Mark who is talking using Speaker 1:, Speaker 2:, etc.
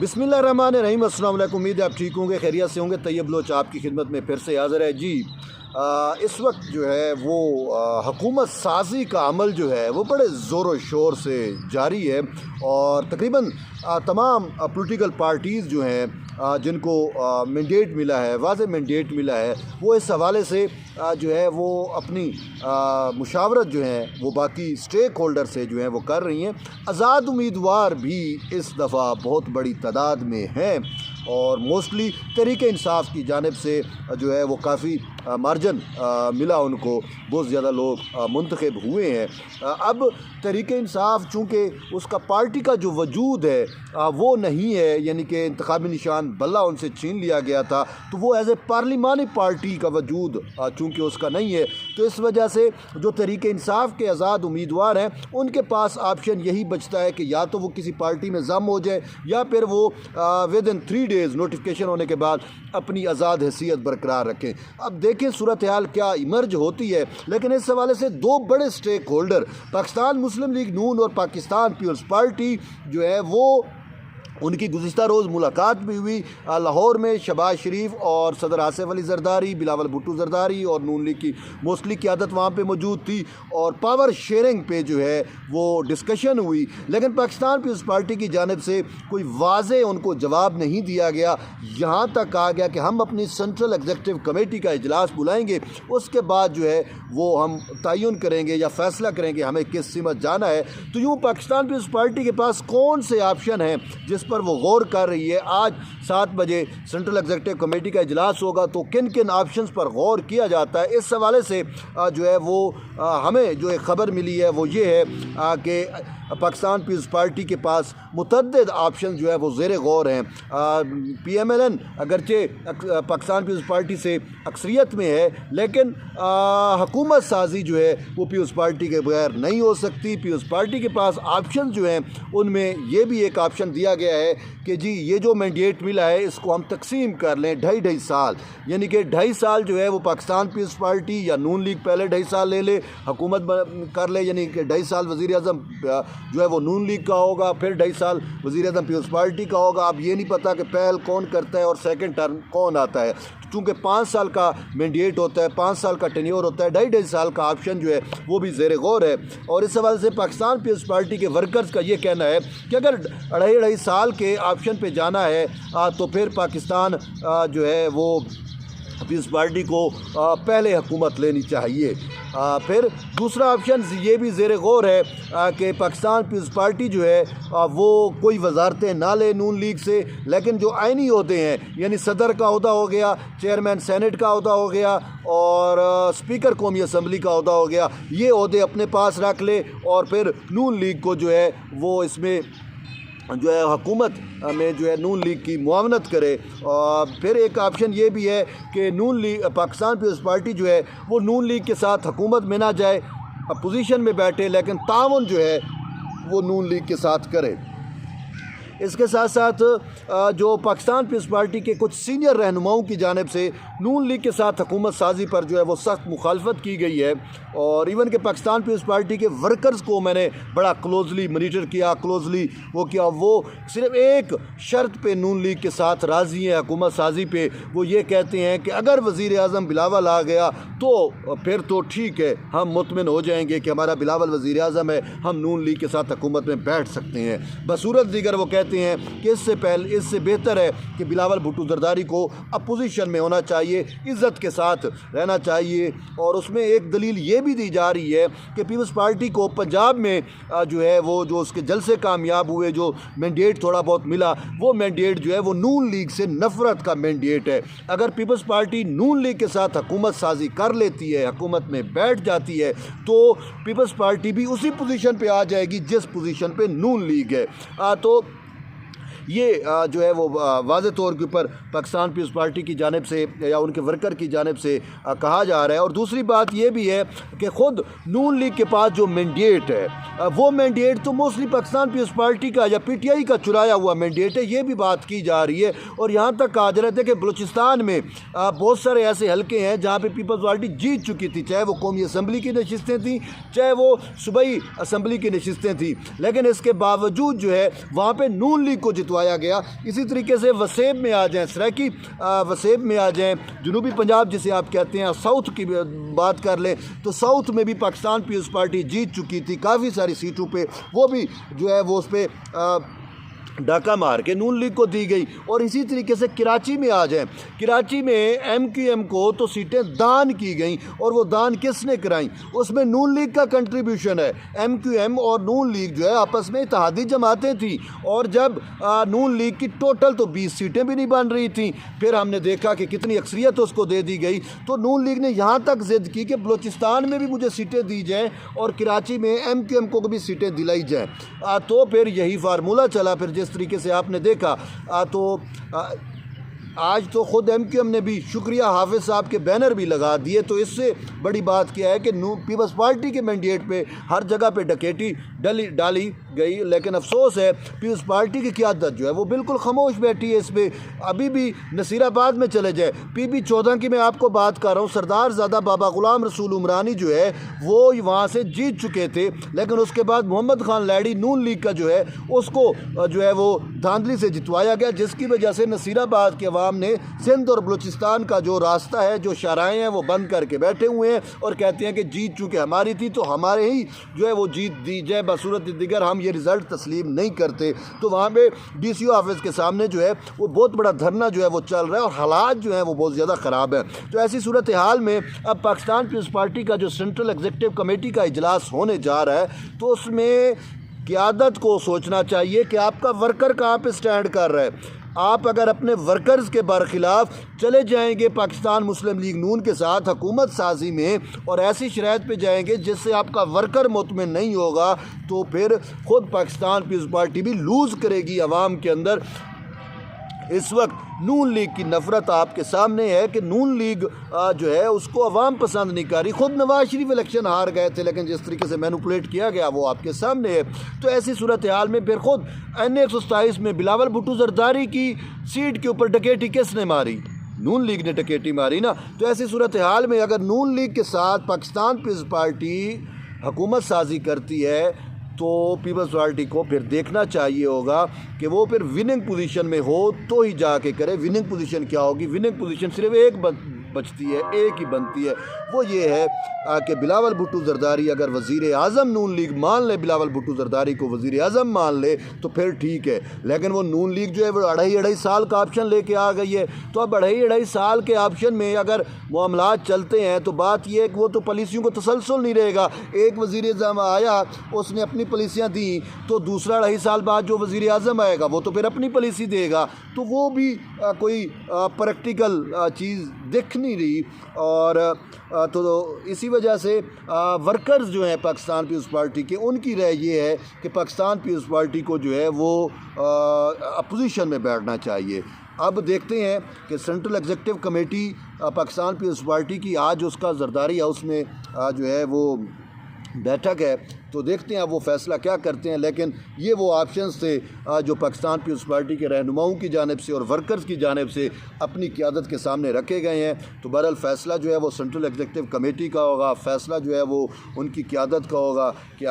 Speaker 1: बिस्मिल्लाहिर्रहमानिर्रहीम। अस्सलाम वालेकुम। उम्मीद है आप ठीक होंगे, खैरियत से होंगे। तैयब बलोच आपकी खिदमत में फिर से हाज़िर है जी। इस वक्त जो है वो हुकूमत साजी का अमल जो है वो बड़े ज़ोर शोर से जारी है और तकरीबन तमाम पॉलिटिकल पार्टीज़ जो हैं जिनको मैंडेट मिला है, वाज़ेह मैंडेट मिला है, वो इस हवाले से जो है वो अपनी मुशावरत जो है वो बाकी स्टेक होल्डर से जो है वो कर रही हैं। आज़ाद उम्मीदवार भी इस दफ़ा बहुत बड़ी तादाद में हैं और मोस्टली तहरीक इंसाफ की जानिब से जो है वो काफ़ी मार्जिन मिला उनको, बहुत ज़्यादा लोग मुंतखब हुए हैं। अब तहरीक इंसाफ चूँकि उसका पार्टी का जो वजूद है वो नहीं है, यानी कि इंतखाबी निशान बल्ला उनसे छीन लिया गया था, तो वो एज ए पार्लिमानी पार्टी का वजूद चूँकि उसका नहीं है, तो इस वजह से जो तहरीक इंसाफ के आज़ाद उम्मीदवार हैं उनके पास ऑप्शन यही बचता है कि या तो वो किसी पार्टी में ज़म हो जाए या फिर वो विद इन 3 डेज़ नोटिफिकेशन होने के बाद अपनी आज़ाद हैसियत बरकरार रखें। अब देखें सूरत हाल क्या इमर्ज होती है। लेकिन इस हवाले से 2 बड़े स्टेक होल्डर पाकिस्तान मुस्लिम लीग नून और पाकिस्तान पीपल्स पार्टी जो है वो उनकी गुज़िश्ता रोज़ मुलाकात भी हुई लाहौर में। शहबाज शरीफ और सदर आसिफ अली ज़रदारी, बिलावल भुट्टो ज़रदारी और नून लीग की मोस्टली क़यादत वहाँ पे मौजूद थी और पावर शेयरिंग पे जो है वो डिस्कशन हुई। लेकिन पाकिस्तान पीपल्स पार्टी की जानिब से कोई वाज़ेह उनको जवाब नहीं दिया गया। यहाँ तक कहा गया कि हम अपनी सेंट्रल एग्जीक्यूटिव कमेटी का इजलास बुलाएंगे, उसके बाद जो है वो हम तयन करेंगे या फ़ैसला करेंगे हमें किस सिमत जाना है। तो यूँ पाकिस्तान पीपल्स पार्टी के पास कौन से ऑप्शन हैं जिस पर वो गौर कर रही है। आज 7 बजे सेंट्रल एग्जीक्यूटिव कमेटी का इजलास होगा, तो किन किन ऑप्शंस पर गौर किया जाता है, इस हवाले से जो है वो हमें जो एक ख़बर मिली है वो ये है कि पाकिस्तान पीपल्स पार्टी के पास मुतअद्दिद ऑप्शन जो है वो ज़ेर गौर हैं। PMLN अगरचे पाकिस्तान पीपल्स पार्टी से अक्सरियत में है, लेकिन हुकूमत साजी जो है वो पीपल्स पार्टी के बगैर नहीं हो सकती। पीपल्स पार्टी के पास ऑप्शन जो हैं उनमें ये भी एक ऑप्शन दिया गया है कि जी ये जो मैंडेट मिला है इसको हम तकसीम कर लें 2.5 साल, यानी कि 2.5 साल जो है वो पाकिस्तान पीपल्स पार्टी या नून लीग पहले 2.5 साल ले ले, हुकूमत कर ले, यानी कि 2.5 साल वज़ीर आज़म जो है वो नून लीग का होगा, फिर 2.5 साल वज़ीर आज़म पीपल्स पार्टी का होगा। अब ये नहीं पता कि पहल कौन करता है और सेकंड टर्म कौन आता है, चूँकि 5 साल का मैंडेट होता है, 5 साल का टेन्योर होता है, 2.5 साल का ऑप्शन जो है वो भी ज़ेर गौर है। और इस हवाले से पाकिस्तान पीपल्स पार्टी के वर्कर्स का ये कहना है कि अगर 2.5 साल के ऑप्शन पे जाना है तो फिर पाकिस्तान जो है वो पीपल्स पार्टी को पहले हुकूमत लेनी चाहिए। फिर दूसरा ऑप्शन ये भी ज़ेर गौर है कि पाकिस्तान पीपल्स पार्टी जो है वो कोई वजारतें ना ले नून लीग से, लेकिन जो आइनी होते हैं यानी सदर का अहदा हो गया, चेयरमैन सेनेट का अहदा हो गया और स्पीकर कौमी असम्बली का अहदा हो गया, ये अहदे अपने पास रख ले और फिर नून लीग को जो है वो इसमें जो है हुकूमत में जो है नून लीग की मुआवनत करे। और फिर एक ऑप्शन ये भी है कि नून लीग पाकिस्तान पीपल्स पार्टी जो है वो नून लीग के साथ हुकूमत में ना जाए, अपोजिशन में बैठे, लेकिन तावन जो है वो नून लीग के साथ करे। इसके साथ साथ जो पाकिस्तान पीपल्स पार्टी के कुछ सीनियर रहनुमाओं की जानिब से नून लीग के साथ हुकूमत साजी पर जो है वो सख्त मुखालफत की गई है और इवन के पाकिस्तान पीपल्स पार्टी के वर्कर्स को मैंने बड़ा क्लोजली मॉनिटर किया, क्लोजली वो किया, वो सिर्फ एक शर्त पे नून लीग के साथ राज़ी हैं हुकूमत साजी पे। वो ये कहते हैं कि अगर वज़ीर आज़म बिलावल आ गया तो फिर तो ठीक है, हम मुतमिन हो जाएंगे कि हमारा बिलावल वज़ीर आज़म है, हम नून लीग के साथ हुकूमत में बैठ सकते हैं। बसूरत दीगर वो कहते हैं कि इससे बेहतर है कि बिलावल भुट्टो ज़रदारी को अपोजिशन में होना चाहिए, इज़्ज़त के साथ रहना चाहिए। और उसमें एक दलील ये भी दी जा रही है कि पीपल्स पार्टी को पंजाब में जो है वो जो उसके जलसे कामयाब हुए, जो मैंडेट थोड़ा बहुत मिला, वो मैंडेट जो है वो नून लीग से नफ़रत का मैंडेट है। अगर पीपल्स पार्टी नून लीग के साथ हुकूमत साजी कर लेती है, हुकूमत में बैठ जाती है, तो पीपल्स पार्टी भी उसी पोजीशन पे आ जाएगी जिस पोजीशन पे नून लीग है। तो ये जो है वो वाज़े तौर के ऊपर पाकिस्तान पीपल्स पार्टी की जानिब से या उनके वर्कर की जानिब से कहा जा रहा है। और दूसरी बात ये भी है कि ख़ुद नून लीग के पास जो मैंडेट है वो मैंडेट तो मोस्टली पाकिस्तान पीपल्स पार्टी का या PTI का चुराया हुआ मैंडेट है, ये भी बात की जा रही है। और यहाँ तक कहा जा रहा था कि बलूचिस्तान में बहुत सारे ऐसे हलके हैं जहाँ पे पीपल्स पार्टी जीत चुकी थी, चाहे वो कौमी असम्बली की नशिस्तें थी, चाहे वो सूबाई असम्बली की नशिस्तें थी, लेकिन इसके बावजूद जो है वहाँ पर नून लीग को जितवाया गया। इसी तरीके से वसेब में आ जाएँ, सराइकी वसेब में आ जाएँ, जनूबी पंजाब जिसे आप कहते हैं, साउथ की बात कर लें तो साउथ में भी पाकिस्तान पीपल्स पार्टी जीत चुकी थी काफ़ी सारी सीटों पे, वो भी जो है वो उस पर डाका मार के नून लीग को दी गई। और इसी तरीके से कराची में आ जाएं, कराची में MQM को तो सीटें दान की गई, और वो दान किसने कराई, उसमें नून लीग का कंट्रीब्यूशन है। MQM और नून लीग जो है आपस में इत्तेहादी जमातें थी, और जब नून लीग की टोटल तो 20 सीटें भी नहीं बन रही थी, फिर हमने देखा कि कितनी अक्सरियत उसको दे दी गई, तो नून लीग ने यहाँ तक ज़िद की कि बलूचिस्तान में भी मुझे सीटें दी जाएँ और कराची में MQM को भी सीटें दिलाई जाएँ। तो फिर यही फार्मूला चला। फिर जिस तरीके से आपने देखा तो आज तो ख़ुद MQM ने भी शुक्रिया हाफिज़ साहब के बैनर भी लगा दिए। तो इससे बड़ी बात क्या है कि पीपल्स पार्टी के मैंडेट पे हर जगह पे डकैती डाली गई, लेकिन अफसोस है पीपल्स पार्टी की क़यादत जो है वो बिल्कुल खामोश बैठी है इस पर। अभी भी नसीराबाद में चले जाए, PB 14 की मैं आपको बात कर रहा हूँ, सरदार ज़ादा बाबा ग़ुलाम रसूल उमरानी जो है वो वहाँ से जीत चुके थे, लेकिन उसके बाद मोहम्मद खान लैडी नून लीग का जो है उसको जो है वो धांधली से जितवाया गया, जिसकी वजह से नसीराबाद के अवाम ने सिंध और बलूचिस्तान का जो रास्ता है, जो शराएँ हैं, वो बंद करके बैठे हुए हैं और कहते हैं कि जीत चूँकि हमारी थी तो हमारे ही जो है वो जीत दी जाए, बसूरत दिगर हम ये रिज़ल्ट तस्लीम नहीं करते। तो वहाँ पे DCO ऑफिस के सामने जो है वो बहुत बड़ा धरना जो है वो चल रहा है, और हालात जो हैं वो बहुत ज़्यादा ख़राब है। तो ऐसी सूरत हाल में अब पाकिस्तान पीपल्स पार्टी का जो सेंट्रल एग्जीक्यूटिव कमेटी का इजलास होने जा रहा है, तो उसमें क़यादत को सोचना चाहिए कि आपका वर्कर कहाँ पे स्टैंड कर रहा है। आप अगर अपने वर्कर्स के बरखिलाफ़ चले जाएंगे पाकिस्तान मुस्लिम लीग नून के साथ हुकूमत साजी में, और ऐसी शराइत पे जाएंगे जिससे आपका वर्कर मुतमिन नहीं होगा, तो फिर ख़ुद पाकिस्तान पीपल्स पार्टी भी लूज़ करेगी अवाम के अंदर। इस वक्त नून लीग की नफ़रत आपके सामने है कि नून लीग जो है उसको अवाम पसंद नहीं कर रही। ख़ुद नवाज शरीफ इलेक्शन हार गए थे, लेकिन जिस तरीके से मैनिपुलेट किया गया वो आपके सामने है। तो ऐसी सूरत हाल में फिर ख़ुद NA 127 में बिलावल भुट्टो जरदारी की सीट के ऊपर डकैती किसने मारी, नून लीग ने डकैती मारी ना। तो ऐसी सूरत हाल में अगर नून लीग के साथ पाकिस्तान पीपल्स पार्टी हुकूमत साजी करती है तो पीपल्स पार्टी को फिर देखना चाहिए होगा कि वो फिर विनिंग पोजीशन में हो तो ही जाके करे। विनिंग पोजीशन क्या होगी, विनिंग पोजीशन सिर्फ एक बचती है, एक ही बनती है, वो ये है कि बिलावल भुट्टो जरदारी अगर वज़ीर आज़म नून लीग मान ले, बिलावल भुट्टो जरदारी को वज़ीर आज़म मान ले तो फिर ठीक है। लेकिन वो नून लीग जो है वो अढ़ाई साल का ऑप्शन लेके आ गई है। तो अब अढ़ाई साल के ऑप्शन में अगर मामलात चलते हैं तो बात ये है कि वो तो पॉलिसियों को तसलसल नहीं रहेगा। एक वज़ीर आज़म आया, उसने अपनी पॉलिसियाँ दी, तो दूसरा 2.5 साल बाद जो वज़ीर आज़म आएगा वो तो फिर अपनी पॉलिसी देगा, तो वो भी कोई प्रैक्टिकल चीज़ दिख नहीं रही। और तो इसी वजह से वर्कर्स जो हैं पाकिस्तान पीपल्स पार्टी के, उनकी राय ये है कि पाकिस्तान पीपल्स पार्टी को जो है वो अपोजिशन में बैठना चाहिए। अब देखते हैं कि central executive committee Pakistan Peoples Party की आज उसका जरदारी हाउस में जो है वो बैठक है, तो देखते हैं अब वो फ़ैसला क्या करते हैं। लेकिन ये वो ऑप्शंस थे जो पाकिस्तान पीपल्स पार्टी के रहनुमाओं की जानिब से और वर्कर्स की जानिब से अपनी क़यादत के सामने रखे गए हैं। तो बहरहाल फ़ैसला जो है वो सेंट्रल एग्जीक्यूटिव कमेटी का होगा, फ़ैसला जो है वो उनकी क़यादत का होगा कि